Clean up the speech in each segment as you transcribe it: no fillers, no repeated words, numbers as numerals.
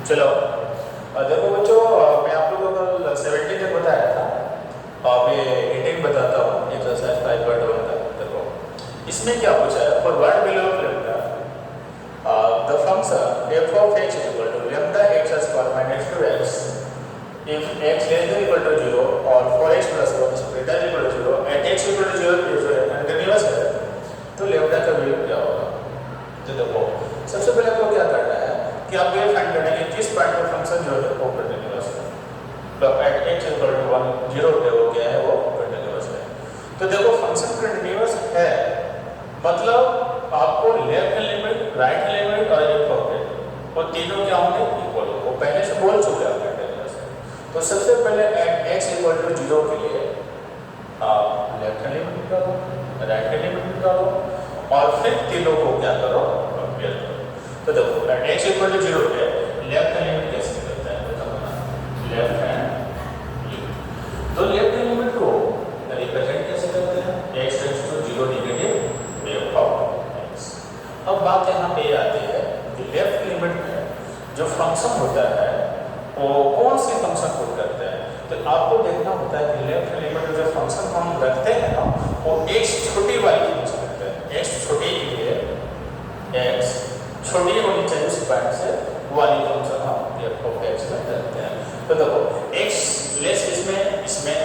चलो देखो बच्चों, मैं आप लोगों को कल 17 तक बताया था। अब ये 18 बताता हूँ, एक्सरसाइज 5.1 का। देखो इसमें क्या पूछा है, for what value of lambda the function f of x is equal to lambda x square minus 2x if x less than equal to 0 or for x plus 1 is greater than equal to 0 and x equal to 0 continuous है तो lambda का value क्या होगा। तो देखो सबसे पहले आपको क्या करना है कि आप ये फाइंड करना है कि किस पॉइंट पर फंक्शन जो है वो कंटीन्यूअस है। तो एट x इक्वल टू 1 0 पे वो क्या है, वो कंटीन्यूअस है। तो देखो फंक्शन कंटीन्यूअस है मतलब आपको left hand limit, right hand limit और एक पॉकेट वो तीनों क्या होंगे, इक्वल हो। वो पहले से बोल चुके हैं कंटीन्यूअस है। तो सबसे पहले एट x इक्वल टू 0 के लिए आप लेफ्ट हैंड लिमिट निकालो, राइट हैंड लिमिट निकालो और फिर तीनों को क्या करो, कंपेयर करो। तो देखो एट x इक्वल टू 0 पे लेफ्ट हैंड लिमिट कैसे निकलता है, बताओ ना। लेफ्ट हैंड लिमिट, तो लेफ्ट हैंड लिमिट को रिप्रेजेंट कैसे करते हैं, x tends to 0 negative f of x। अब बात यहाँ पे आती है कि लेफ्ट लिमिट में जो फंक्शन होता है वो कौन से फंक्शन को करते हैं। तो आपको देखना होता है कि लेफ्ट लिमिट में जो फंक्शन हम रखते हैं ना वो x छोटी वाली फंक्शन रखते हैं। x छोटी के लिए x छोटी होनी चाहिए उस पॉइंट से वाली फंक्शन हम f ऑफ x में रखते हैं। तो देखो x लेस इसमें इसमें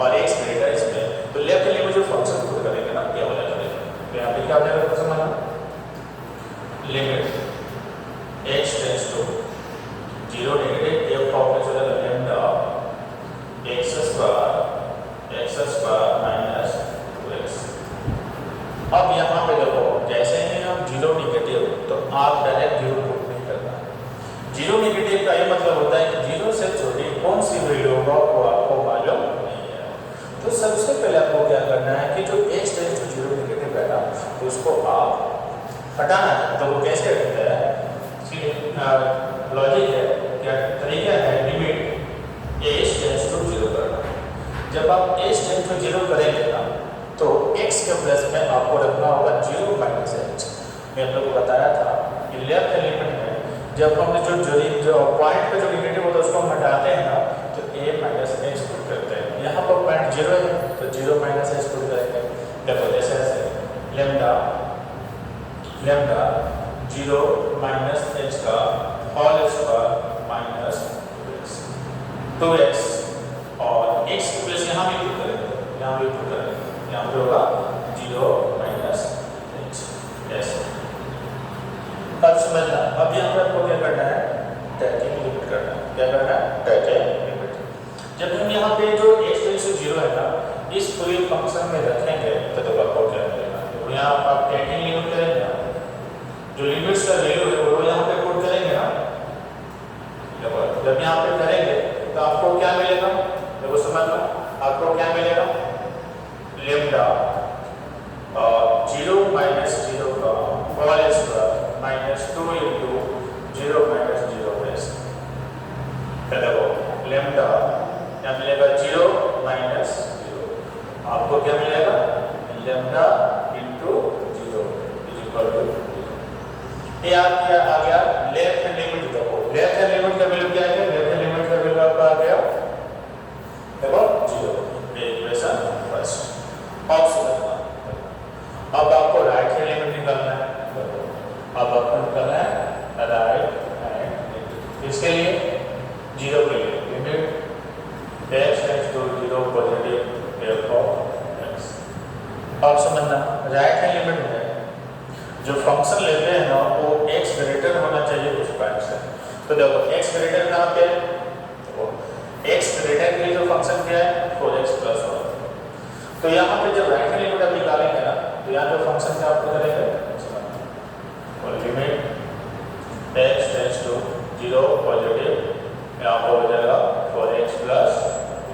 और x ग्रेटर इसमें, तो लेफ्ट लिमिट जो फंक्शन को करेंगे ना क्या हो जाएगा। तो यहाँ पे क्या हो जाएगा समझना, limit x tends to 0 negative f of x हो जाएगा lambda x square minus 2x। अब यहाँ पे देखो जैसे ही हम 0 नेगेटिव तो आप डायरेक्ट 0 पुट नहीं करना। 0 नेगेटिव का ये मतलब होता है कि 0 से छोटी कौन सी वैल्यू होगा वो आपको मालूम नहीं है। तो सबसे पहले आपको क्या करना है कि जो x टेंड्स टू 0 नेगेटिव है ना तो उसको आप हटाना है। तो वो कैसे हटता है, लॉजिक है, क्या तरीका है, लिमिट h टेंड्स टू 0 करना। जब आप h टेंड्स टू 0 करेंगे ना तो x के प्लस में आपको रखना होगा 0 माइनस h। मैं आप लोगों को बताया था कि लेफ्ट लिमिट में जब हम जो पॉइंट पे जो नेगेटिव होता है उसको हम हटाते हैं ना तो a माइनस h पुट करते हैं। यहाँ पर पॉइंट 0 है तो 0 माइनस h पुट करेंगे। देखो जैसे ऐसे लैम्डा 0 माइनस h का होल स्क्वायर माइनस 2x और x की प्लेस यहाँ भी पुट करेंगे, यहाँ भी पुट करेंगे, यहाँ पे होगा 0 माइनस h ऐसे। अब समझना, अब यहाँ पे आपको क्या करना है, टैकिंग लिमिट करना है। क्या करना है, टैकिंग लिमिट। जब हम यहाँ पे जो x टेंड्स टू 0 है ना इस पूरे फंक्शन में रखेंगे तो देखो आपको क्या मिलेगा। तो यहाँ आप टैकिंग लिमिट करेंगे ना, जो लिमिट्स का वैल्यू है वो यहाँ पे पुट करेंगे ना। देखो जब यहाँ पे करेंगे तो आपको क्या मिलेगा, देखो समझना, आपको क्या मिलेगा, लैम्डा 0 माइनस 0 का whole square minus 2 into 0 minus 0 plus. देखो लैम्डा क्या मिलेगा, 0 माइनस 0, आपको क्या मिलेगा, lambda into 0 is equal to 0। ये आ गया लेफ्ट हैंड लिमिट। देखो लेफ्ट हैंड लिमिट का वैल्यू क्या है, लेफ्ट हैंड लिमिट का वैल्यू आपका आ गया देखो 0। ये इक्वेशन फर्स्ट। अब आपको राइट हैंड लिमिट निकालना है। देखो अब आपको निकालना है राइट हैंड लिमिट। इसके लिए 0 के लिए limit x tends to 0 positive f of x। अब समझना राइट हैंड लिमिट में जो फंक्शन लेते हैं ना वो x ग्रेटर होना चाहिए उस पॉइंट से। तो देखो x ग्रेटर कहाँ पे है, तो x ग्रेटर के लिए जो फंक्शन क्या है 4x प्लस 1। तो यहाँ पे जब राइट हैंड लिमिट आप निकालेंगे ना तो यहाँ पे फंक्शन क्या आपको करेंगे, और limit x tends to 0 positive यहाँ पर हो जाएगा 4x प्लस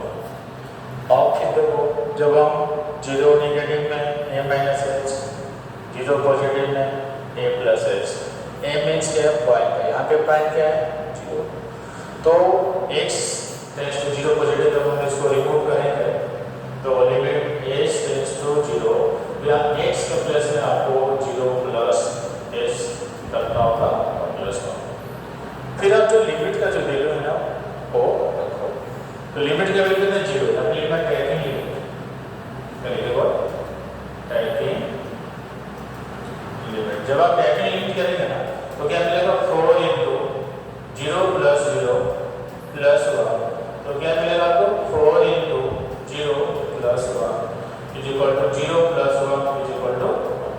1। और फिर देखो जब हम 0 नेगेटिव में a माइनस h, 0 पॉजिटिव में a plus h, a means क्या है, पॉइंट है, यहाँ पे पॉइंट क्या है 0। तो x टेंड्स टू 0 पॉजिटिव जब हम इसको रिमूव करेंगे तो लिमिट h टेंड्स टू 0 या x के प्लेस में आपको 0 प्लस h रखना होगा प्लस 1। फिर आप जो लिमिट का जो वैल्यू है ना वो रखो। तो लिमिट का वैल्यू कितना 0 है, लिमिट टैकिंग लिमिट करेंगे टैकिंग लिमिट। जब आप टैकिंग लिमिट करेंगे ना तो क्या मिलेगा 4 into 0 plus 0 plus 1, तो क्या मिलेगा आपको 4 into 0 plus 1 is equal to 0 plus 1 is equal to 1।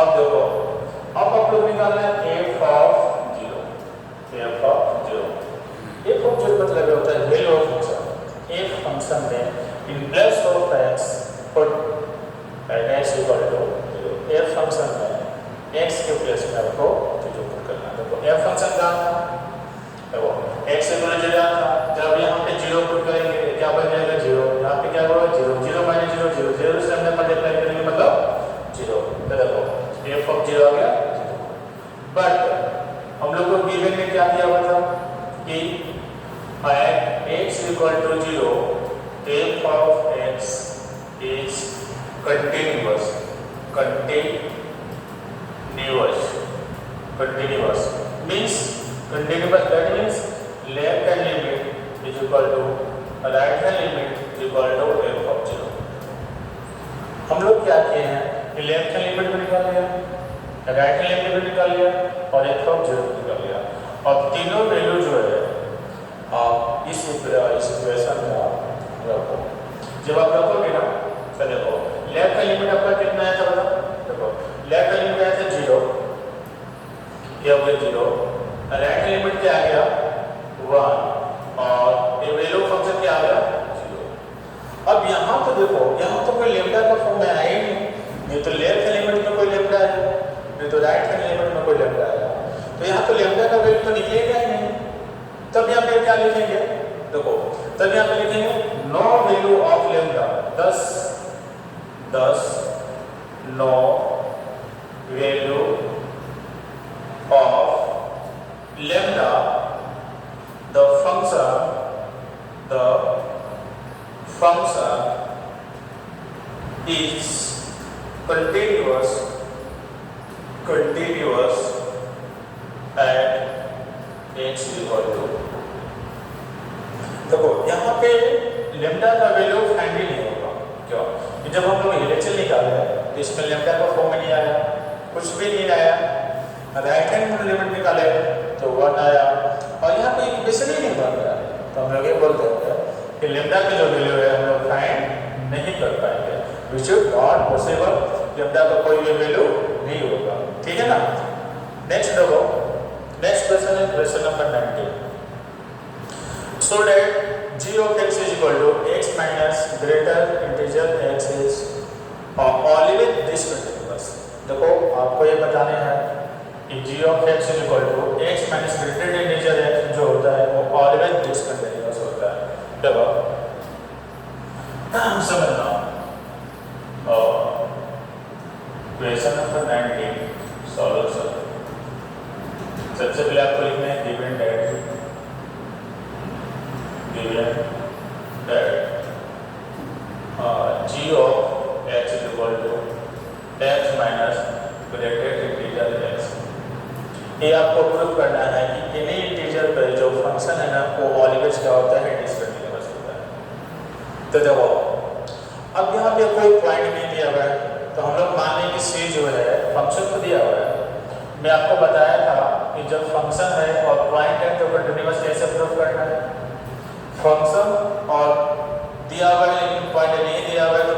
अब देखो अब आप लोग निकालना है f of 0, f of 0 मतलब होता है value of function. f function में in place of x put x equal to 0। f function में x के प्लेस में आपको 0 पुट करना है। देखो f फंक्शन का देखो x इक्वल टू 0 था, जब यहाँ पे 0 पुट करेंगे क्या बन जाएगा 0, यहाँ पे क्या होगा 0, 0 माइनस 0 0, 0 से हमने मल्टीप्लाई करेंगे मतलब 0। तो देखो f ऑफ 0 आ गया। बट हम लोग को गिवन में क्या दिया हुआ था कि at x equal to 0 f of x is continuous means continuous, that means left hand limit is equal to right hand limit is equal to f of 0। हम लोग क्या किए हैं कि लेफ्ट हैंड लिमिट भी निकाल लिया, राइट हैंड लिमिट भी निकाल लिया और f of 0 भी निकाल लिया। और तीनों वैल्यू जो है इस इक्वेशन में आप रखो। जब आप रखोगे ना तो देखो लेफ्ट हैंड लिमिट आपका कितना है, तो देखो लेफ्ट हैंड लिमिट आया था 0, ये हो गया 0, राइट हैंड लिमिट क्या आ गया 1 और ये वैल्यू फंक्शन क्या आ गया 0। अब यहाँ तो देखो यहाँ तो कोई लेम्डा का फॉर्म में आया ही नहीं, ये तो लेफ्ट हैंड लिमिट में कोई लेम्डा है, ये तो राइट हैंड लिमिट में कोई लेम्डा आया, तो यहाँ तो लेम्डा का वैल्यू तो निकलेगा ही नहीं। तब यहाँ पे क्या लिखेंगे, देखो तब यहाँ पे लिखेंगे no value of lambda, 10 no value of lambda the function is continuous at x equal to। देखो यहाँ पे लेम्डा का वैल्यू फाइंड ही नहीं होगा, क्यों कि जब हम लोग एलएचएल निकाले तो इसमें लेम्डा का फॉर्म में नहीं आया, कुछ भी नहीं आया। राइट हैंड लिमिट निकाले तो 1 आया और यहाँ पे इक्वेशन ही नहीं बन रहा है, तो हम लोग ये बोलते हैं कि लेम्डा की जो वैल्यू है हम लोग फाइंड नहीं कर पाएंगे, which is not possible, lambda का कोई भी वैल्यू नहीं होगा। ठीक है ना। नेक्स्ट देखो नेक्स्ट क्वेश्चन है question number 19। So that g of x is equal to x minus greater integer x is always discontinuous। देखो आपको ये बताने हैं कि g of x is equal to x minus greater integer x जो होता है वो always discontinuous होता है। देखो समझना क्वेश्चन नंबर 19 सॉल्यूशन। सबसे पहले आपको लिखना है given that g of x is equal to x minus greater integer x। ये आपको प्रूव करना है कि एनी इंटीजर पर जो फंक्शन है ना वो ऑलवेज क्या होता है डिस्कंटिन्यूअस होता है। तो देखो अब यहाँ पे कोई पॉइंट नहीं दिया हुआ है, तो हम लोग मान लें कि c जो है फंक्शन को दिया हुआ है। मैं आपको बताया था कि जब फंक्शन है और पॉइंट है तो कंटिन्यूअस कैसे प्रूव करना है। फंक्शन और दिया हुआ है लेकिन पॉइंट नहीं दिया हुआ है तो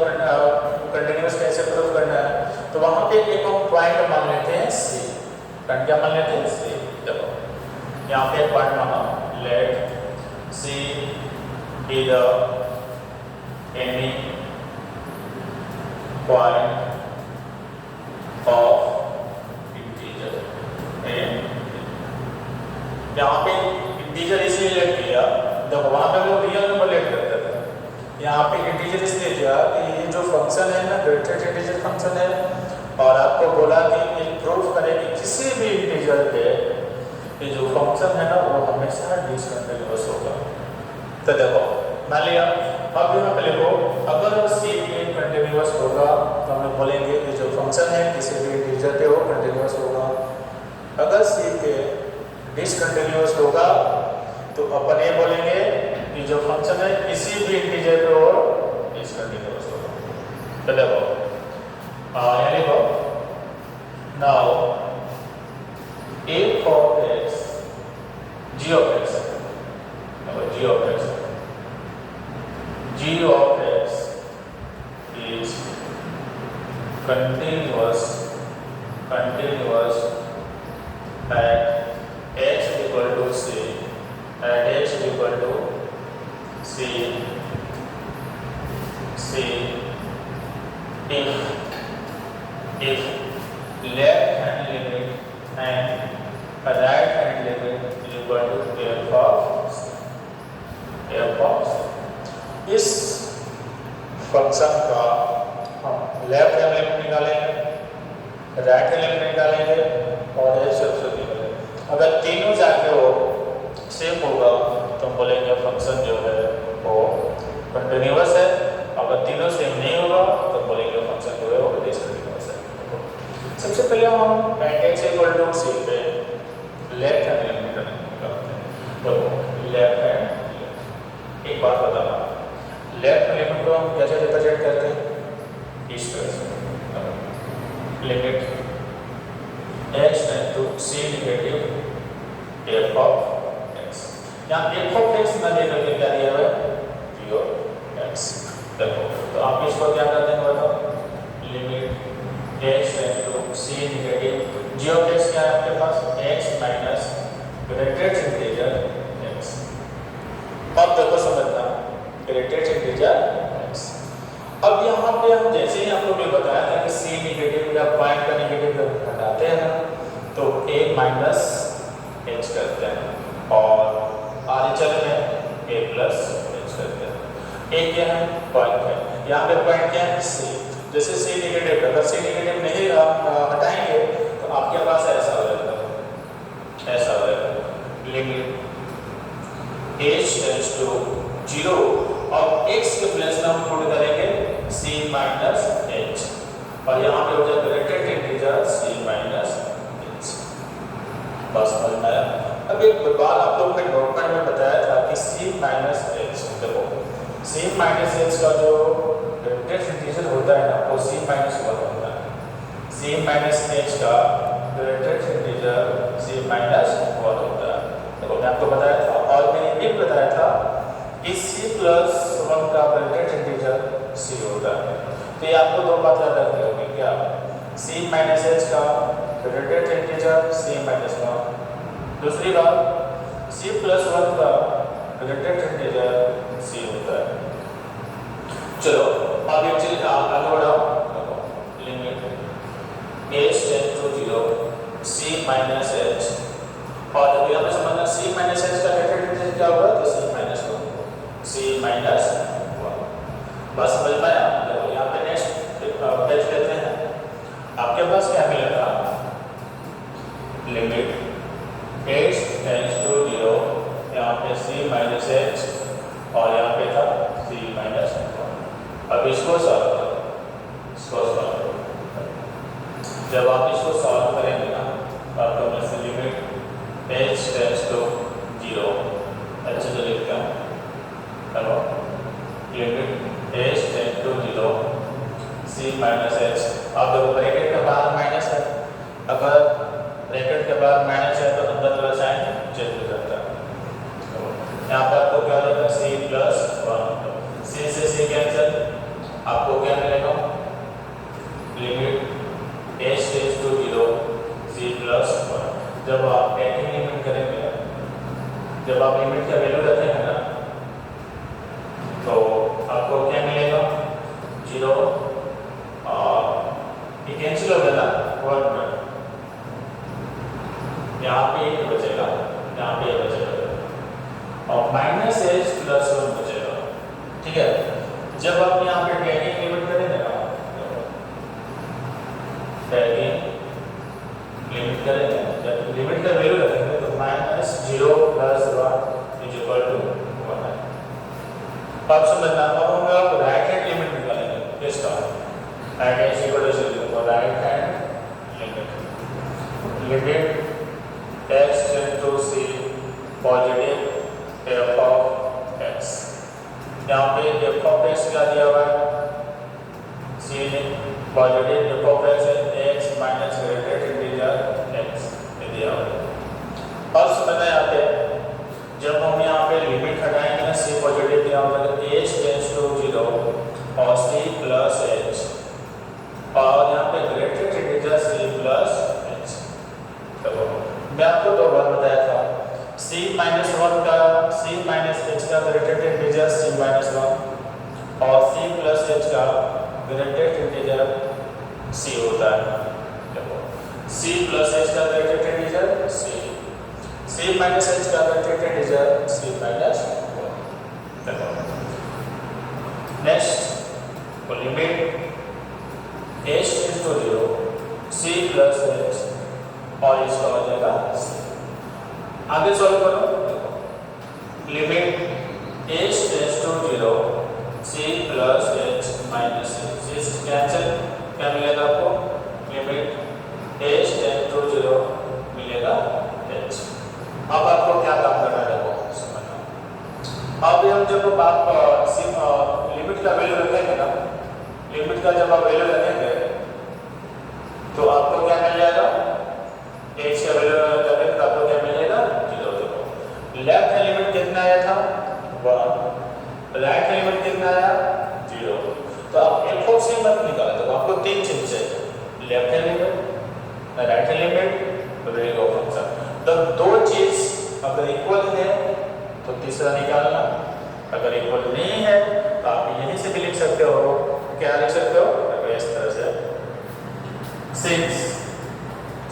कंटिन्यूअस कैसे प्रूव करना है। तो वहाँ पे एक हम पॉइंट मान लेते हैं c, पॉइंट क्या मान लेते हैं c। देखो यहाँ पे पॉइंट माना let c be the any point of integer. यहाँ पे इंटीजर इसलिए लेट किया, देखो वहाँ पे लोग रियल नंबर लेट करते थे, यहाँ पे इंटीजर इसलिए दिया कि ये जो फंक्शन है ना ग्रेटर इंटीजर फंक्शन है और आपको बोला कि ये प्रूफ करें कि किसी भी इंटीजर पे ये जो फंक्शन है ना वो हमेशा डिसकंटिन्यूअस होगा। तो देखो मान लिया अब यहाँ पे लिखो अगर c पे कंटिन्यूअस होगा तो हम लोग बोलेंगे कि जो फंक्शन है किसी भी इंटीजर पे वो कंटिन्यूअस होगा। अगर c पे डिसकंटिन्यूअस होगा तो अपन ये बोलेंगे कि जो फंक्शन है किसी भी इंटीजर पे और डिसकंटिन्यूअस होगा। तो देखो यानी को now f of x g of x g of x is continuous at x equal to c if left hand limit and right hand limit is equal to f of इस function का हम left hand limit निकालेंगे, right hand limit निकालेंगे और H से निकालेंगे। अगर तीनों जाके वो सेम होगा तो हम बोलेंगे फंक्शन जो है वो कंटिन्यूअस है। अगर तीनों सेम नहीं होगा तो बोलेंगे फंक्शन जो है वो डिसकंटिन्यूअस है। सबसे पहले हम x इक्वल टू c पे लेफ्ट हैंड लिमिट निकालते हैं। तो लेफ्ट हैंड, एक बात बताना, लेफ्ट लिमिट को हम कैसे रिप्रेजेंट करते हैं? इस तरह से limit x tend to c negative f of x। यहाँ f ऑफ x ना दे करके क्या दिया हुआ है? g of x। देखो तो आप इसको क्या कर देंगे बताओ? Limit x tend to c negative g of x क्या है आपके पास? x minus greatest integer x। अब देखो समझना, ग्रेटेड इंटीजर x। अब यहाँ पे हम जैसे ही आपको भी बताया था कि c नेगेटिव या पॉइंट का नेगेटिव हटाते हैं तो a माइनस h करते हैं और आगे चल में a प्लस h करते हैं। a क्या है? पॉइंट है। यहाँ पे पॉइंट क्या है? c। जैसे c नेगेटिव, अगर c नेगेटिव नहीं हटाएंगे तो आपके पास ऐसा हो जाएगा लिमिट h टेंड्स टू 0 और x के प्लेस में हम पुट करेंगे c माइनस h और यहाँ पे हो जाएगा greatest integer c minus h। बस समझ में आया? अब एक बात आप लोगों ने नोटपैड में बताया था कि c माइनस h, देखो c माइनस h का जो ग्रेटेड इंटीजर होता है ना वो c माइनस 1 होता है। c माइनस h का ग्रेटेड इंटीजर c माइनस 1 होता है। देखो मैं आपको बताया था और मैंने ये बताया था कि c प्लस 1 का ग्रेटेड इंटीजर c होता है। तो ये आपको दो बात याद रखनी होगी क्या? c माइनस h का ग्रेटेड इंटीजर c माइनस 1, दूसरी बात c प्लस 1 का ग्रेटेड इंटीजर c होता है। चलो अब ये चीज आगे बढ़ाओ। Limit h tends to 0 c minus h और जब यहाँ पे समझना c माइनस h का ग्रेटेड इंटीजर क्या होगा? तो c माइनस 1, c माइनस 1। बस समझ में आया? देखो यहाँ पे नेक्स्ट पेज लेते हैं। आपके पास क्या मिलेगा? लिमिट h टेंड्स टू 0, यहाँ पे c माइनस h और यहाँ पे था c माइनस 1। अब इसको सॉल्व करो, जब आप इसको सॉल्व करेंगे ना आपको में से लिमिट h टेंड्स टू 0 अच्छे से लिखते हैं। Hello, limit h tends to 0 c minus h। अब देखो ब्रैकेट के बाहर माइनस है, अगर ब्रैकेट के बाहर माइनस है तो अंदर वाला साइन चेंज हो जाता है। यहाँ पर आपको क्या हो जाता है? c प्लस 1, c से c कैंसिल, आपको क्या मिलेगा? Limit h tends to 0 c plus 1। जब आप एडिंग लिमिट करेंगे, जब आप लिमिट का वैल्यू रखेंगे ना तो आपको क्या मिलेगा? 0 और ये कैंसिल हो गया ना 1 में, यहाँ पे ये बचेगा, यहाँ पे ये बचेगा और माइनस h प्लस 1 बचेगा। ठीक है, जब आप यहाँ पे टैगिंग लिमिट करेंगे ना, टैगिंग लिमिट करेंगे, जब लिमिट का वैल्यू रखेंगे तो minus 0 plus 1 is equal to 1 है। अब समझना, अब हम लोग राइट हैंड लिमिट निकालेंगे इसका। Right hand equal to 0 right hand limit x tend to c positive f of x. यहाँ पे एफ ऑफ एक्स क्या दिया हुआ है, सी ने positive f of x minus greatest integer x दिया हुआ है। और समझना यहाँ पे जब हम यहाँ पे लिमिट हटाएंगे ना, सी पॉजिटिव दिया होगा तो एच टेंड्स टू 0 और सी प्लस एच, और यहाँ पे greatest integer c plus h. तो मैं आपको दो बार बताया था, सी माइनस वन का सी माइनस एच का greatest integer C minus one और सी प्लस एच का ग्रेटेड इंटीजर सी होता है। देखो सी प्लस एच का greatest integer C minus H का greatest integer C minus one. देखो next limit H tends to 0 C plus H और इसका हो जाएगा सी। आगे सॉल्व करो, देखो limit H tends to 0 C plus H minus H, cancel क्या मिलेगा आपको, लिमिट एच टेंड्स टू 0 मिलेगा एच। अब आपको क्या काम करना है, देखो समझना। अब हम जब आप लिमिट का वैल्यू रखेंगे ना, लिमिट का जब आप वैल्यू रखेंगे तो आपको क्या मिल जाएगा, एच का वैल्यू रखेंगे तो आपको क्या मिलेगा 0। देखो लेफ्ट हैंड लिमिट कितना आया था 1, राइट हैंड लिमिट कितना आया 0। तो आप एफ ऑफ सी मत निकालें, तो आपको तीन चीज चाहिए, left hand limit, right hand limit, value of function. तो दो चीज अगर इक्वल है तो तीसरा निकालना, अगर इक्वल नहीं है तो आप यहीं से भी लिख सकते हो, क्या लिख सकते हो, अगर इस तरह से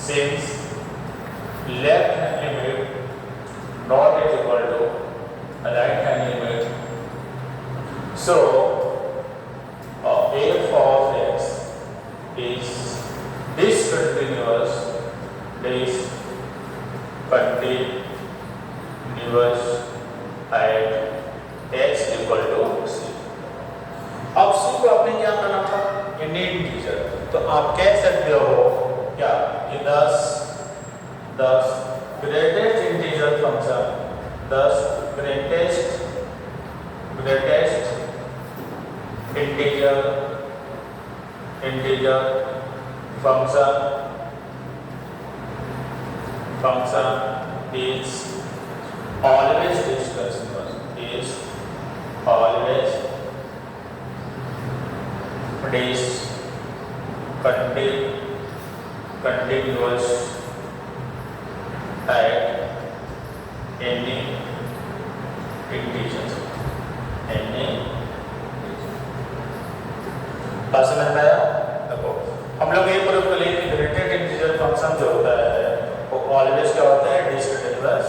since left hand limit not is equal to right hand limit, so f of x is discontinuous at x equal to c। अब c को आपने क्या करना था, इंटीजर, तो आप कह सकते हो क्या कि 10 greatest integer function, 10 greatest integer function is always discontinuous, continuous at any integer, बात समझ में आया। देखो हम लोग ये प्रूफ कर लिए कि ग्रेटेड इंटीजर फंक्शन जो होता है वो ऑलवेज क्या होता है, डिस्कंटिन्यूअस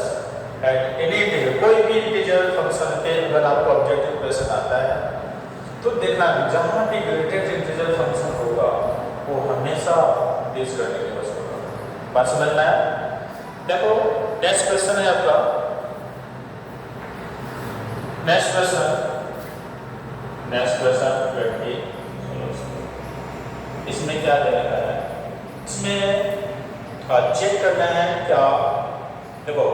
एट एनी इंटीजर। कोई भी इंटीजर फंक्शन पे अगर आपको ऑब्जेक्टिव क्वेश्चन आता है तो देखना जहाँ भी ग्रेटेड इंटीजर फंक्शन होगा वो हमेशा डिस्कंटिन्यूअस होगा। बात समझ में आया। देखो नेक्स्ट क्वेश्चन है आपका, नेक्स्ट क्वेश्चन 20। इसमें क्या देना है, इसमें चेक करना है क्या, देखो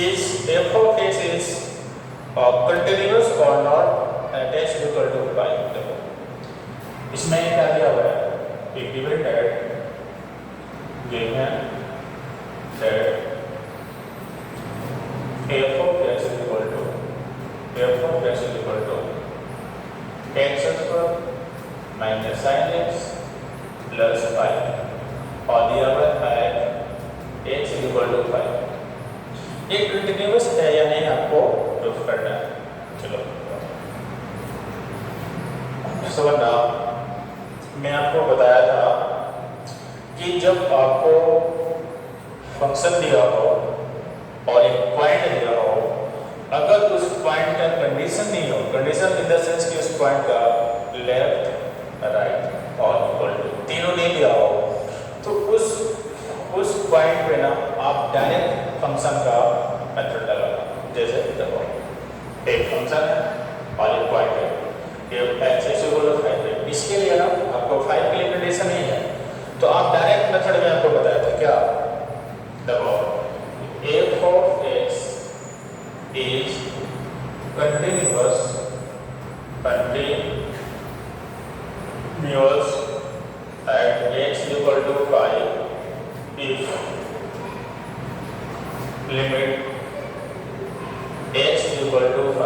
is f of x is continuous और not at x equal to 5। देखो इसमें क्या दिया हुआ है, एक given that f of x equal to x square minus sine x plus 5 और दिया हुआ है एक्स इक्वल टू 5। एक कंटिन्यूअस है या नहीं आपको प्रूफ करना है। चलो समझना, मैं आपको बताया था कि जब आपको फंक्शन दिया हो और एक पॉइंट दिया हो, अगर उस पॉइंट का कंडीशन नहीं हो, कंडीशन इन द सेंस कि उस पॉइंट का लेफ्ट राइट और इक्वल टू तीनों नहीं दिया हो, तो उस पॉइंट पे ना आप डायरेक्ट फंक्शन का मेथड लगाना। जैसे देखो एक फंक्शन है और एक पॉइंट है, एक्स इक्वल टू 5 है, इसके लिए ना आपको 5 के लिए कंडीशन नहीं है तो आप डायरेक्ट मेथड में आपको बताया था क्या, देखो F of x is continuous at x equal to 5 if limit x equal to 5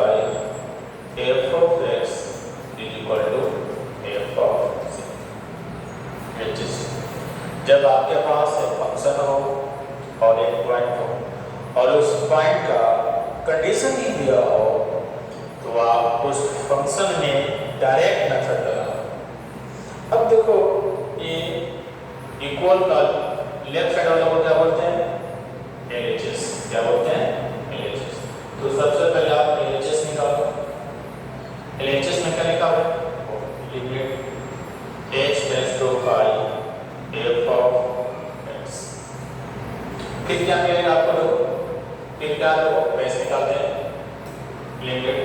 f of x is equal to f of c, which is जब आपके पास एक फंक्शन हो और एक पॉइंट हो और उस पॉइंट का कंडीशन ही दिया हो तो आप उस फंक्शन में डायरेक्ट मेथड लगाओ। अब देखो ये इक्वल का लेफ्ट साइड वाला को क्या बोलते हैं? LHS। क्या बोलते हैं? LHS। तो सबसे पहले आप LHS निकालो। LHS में क्या लिखा है? Limit x tends to 5 f of x। फिर क्या मिलेगा आपको? देखो फिर क्या देखो वैसे निकालते हैं limit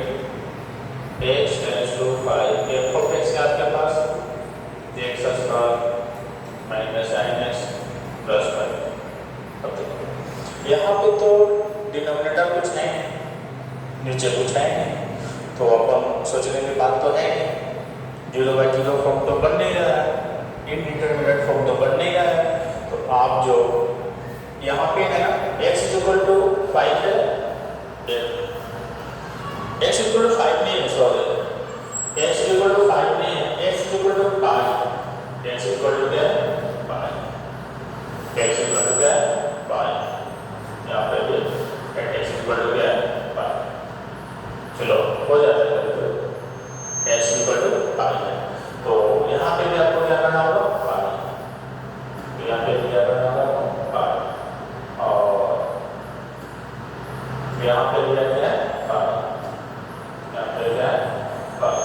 x tends to 5 f of x क्या आपके पास x square minus sin x plus 5। अब देखो यहाँ पे तो डिनोमिनेटर कुछ है नीचे कुछ है नहीं, तो अपन सोचने की बात तो है नहीं, 0/0 फॉर्म तो बन नहीं रहा है, इंडिटरमिनेट फॉर्म तो बन नहीं रहा है। तो आप जो यहाँ पे है ना x इक्वल टू 5 है, x इक्वल टू 5 नहीं है, सॉरी x इक्वल टू 5 नहीं है, x equal to 5, x equal to क्या है 5, x इक्वल टू क्या है 5, यहाँ पे भी x इक्वल टू क्या है 5। चलो हो जाता है x इक्वल टू 5 है, तो यहाँ पे भी आपको क्या करना होगा 5, तो यहाँ पे भी क्या करना होगा 5 और यहाँ पे भी क्या है 5, यहाँ पे क्या है 5,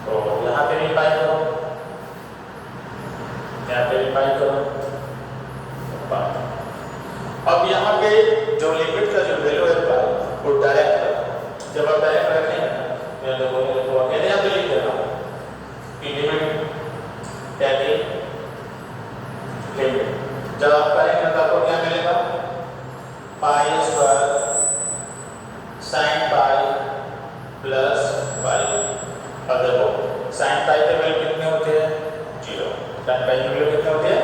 तो यहाँ पे भी 5 करो, यहाँ पे भी 5 करो 5। अब यहाँ पे जो लिमिट का जो वैल्यू है 5 वो डायरेक्ट रखो। जब आप डायरेक्ट रखेंगे मैं देखो अकेले यहाँ पे लिख देना कि लिमिट क्या है लिमिट, जब आप करेंगे तो आपको क्या मिलेगा pi square sin pi plus pi. अब देखो sin पाई के वैल्यू कितने होते हैं 0, sin पाई के वैल्यू कितने होते हैं